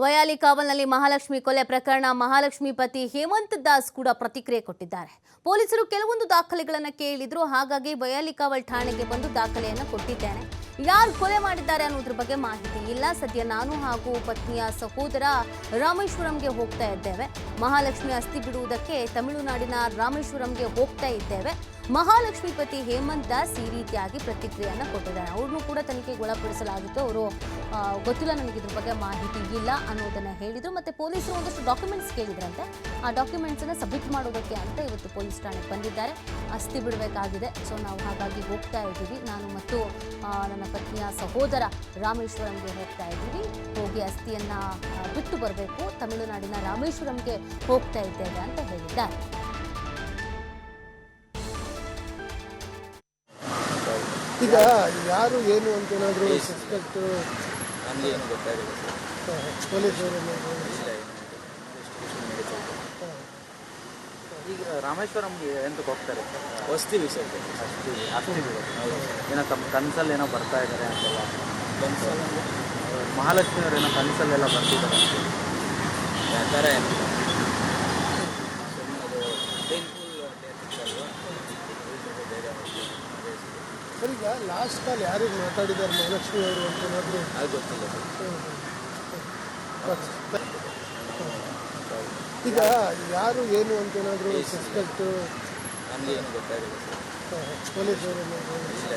ವಯಾಲಿ ಕಾವಲ್ನಲ್ಲಿ ಮಹಾಲಕ್ಷ್ಮಿ ಕೊಲೆ ಪ್ರಕರಣ ಮಹಾಲಕ್ಷ್ಮಿ ಪತಿ ಹೇಮಂತ್ ದಾಸ್ ಕೂಡ ಪ್ರತಿಕ್ರಿಯೆ ಕೊಟ್ಟಿದ್ದಾರೆ. ಪೊಲೀಸರು ಕೆಲವೊಂದು ದಾಖಲೆಗಳನ್ನು ಕೇಳಿದ್ರು, ಹಾಗಾಗಿ ವಯಾಲಿ ಕಾವಲ್ ಠಾಣೆಗೆ ಬಂದು ದಾಖಲೆಯನ್ನು ಕೊಟ್ಟಿದ್ದೇನೆ. ಯಾರು ಕೊಲೆ ಮಾಡಿದ್ದಾರೆ ಅನ್ನೋದ್ರ ಬಗ್ಗೆ ಮಾಹಿತಿ ಇಲ್ಲ. ಸದ್ಯ ನಾನು ಹಾಗೂ ಪತ್ನಿಯ ಸಹೋದರ ರಾಮೇಶ್ವರಂಗೆ ಹೋಗ್ತಾ ಇದ್ದೇವೆ. ಮಹಾಲಕ್ಷ್ಮಿ ಅಸ್ಥಿ ಬಿಡುವುದಕ್ಕೆ ತಮಿಳುನಾಡಿನ ರಾಮೇಶ್ವರಂಗೆ ಹೋಗ್ತಾ ಇದ್ದೇವೆ. ಮಹಾಲಕ್ಷ್ಮಿ ಪತಿ ಹೇಮಂತ್ ದಾಸ್ ಈ ರೀತಿಯಾಗಿ ಪ್ರತಿಕ್ರಿಯೆಯನ್ನು ಕೊಟ್ಟಿದ್ದಾರೆ. ಅವ್ರನ್ನೂ ಕೂಡ ತನಿಖೆಗೆ ಒಳಪಡಿಸಲಾಗಿತ್ತು. ಅವರು ಗೊತ್ತಿಲ್ಲ, ನನಗೆ ಇದ್ರ ಬಗ್ಗೆ ಮಾಹಿತಿ ಇಲ್ಲ ಅನ್ನೋದನ್ನ ಹೇಳಿದ್ರು. ಮತ್ತೆ ಪೊಲೀಸರು ಒಂದಷ್ಟು ಡಾಕ್ಯುಮೆಂಟ್ಸ್ ಕೇಳಿದ್ರಂತೆ. ಆ ಡಾಕ್ಯುಮೆಂಟ್ಸ್ ಅನ್ನ ಸಬ್ಮಿಟ್ ಮಾಡೋದಕ್ಕೆ ಅಂತ ಇವತ್ತು ಪೊಲೀಸ್ ಠಾಣೆಗೆ ಬಂದಿದ್ದಾರೆ. ಅಸ್ಥಿ ಬಿಡಬೇಕಾಗಿದೆ, ಸೊ ನಾವು ಹಾಗಾಗಿ ಹೋಗ್ತಾ ಇದ್ದೀವಿ. ನಾನು ಮತ್ತು ನನ್ನ ಪತ್ನಿಯ ಸಹೋದರ ರಾಮೇಶ್ವರಂಗೆ ಹೋಗ್ತಾ ಇದ್ದೀವಿ. ಹೋಗಿ ಅಸ್ಥಿಯನ್ನ ಬಿಟ್ಟು ಬರಬೇಕು. ತಮಿಳುನಾಡಿನ ರಾಮೇಶ್ವರಂಗೆ ಹೋಗ್ತಾ ಇದ್ದೇವೆ ಅಂತ ಹೇಳಿದ್ದಾರೆ. ಈಗ ಯಾರು ಏನು ಅಂತ ಏನಾದರೂ ಸಸ್ಪೆಕ್ಟ್ ನಮಗೆ ಏನು ಗೊತ್ತಾಗಿಲ್ಲ ಸರ್. ಪೊಲೀಸರು ಈಗ ರಾಮೇಶ್ವರಂಗೆ ಎಂತಕ್ಕೆ ಹೋಗ್ತಾರೆ ಸರ್? ವಸ್ತಿ ವಿಷಯಕ್ಕೆ ಅಸ್ಥಿ ಏನೋ ತಮ್ಮ ಕನಸಲ್ಲಿ ಏನೋ ಬರ್ತಾ ಇದ್ದಾರೆ ಅಂತೆಲ್ಲ. ಕನಸಲ್ಲಿ ಮಹಾಲಕ್ಷ್ಮಿಯವರು ಏನೋ ಕನಸಲ್ಲೆಲ್ಲ ಬರ್ತಿದ್ದಾರೆ ಆ ಥರ ಏನು ಸರ್. ಈಗ ಲಾಸ್ಟ್ ಕಾಲ್ ಯಾರಿಗೆ ಮಾತಾಡಿದ್ದಾರೆ ಮಹಾಲಕ್ಷ್ಮಿ ಅವರು ಅಂತ ಏನಾದರೂ ಅದು ಗೊತ್ತಿಲ್ಲ ಸರ್. ಈಗ ಯಾರು ಏನು ಅಂತ ಏನಾದರೂ ಸಸ್ಪೆಕ್ಟ್ ನಮಗೆ ಏನು ಗೊತ್ತಾಗಿಲ್ಲ ಸರ್. ಪೊಲೀಸರು ಇಲ್ಲ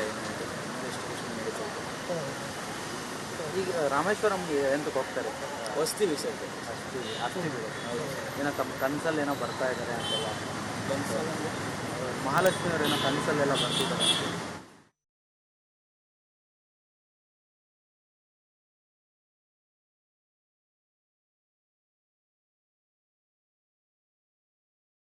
ಈಗ ರಾಮೇಶ್ವರಂಗೆ ಎಂತಕ್ಕೆ ಹೋಗ್ತಾರೆ ಸರ್? ವಸ್ತಿ ವಿಷಯಕ್ಕೆ ಅಸ್ಥಿ ಏನೋ ತಮ್ಮ ಕನಸಲ್ಲಿ ಏನೋ ಬರ್ತಾ ಇದ್ದಾರೆ ಅಂತೆಲ್ಲ. ಕನಸಲ್ಲಿ ಮಹಾಲಕ್ಷ್ಮಿಯವರು ಏನೋ ಕನಸಲ್ಲೆಲ್ಲ ಬರ್ತಿದ್ದಾರೆ.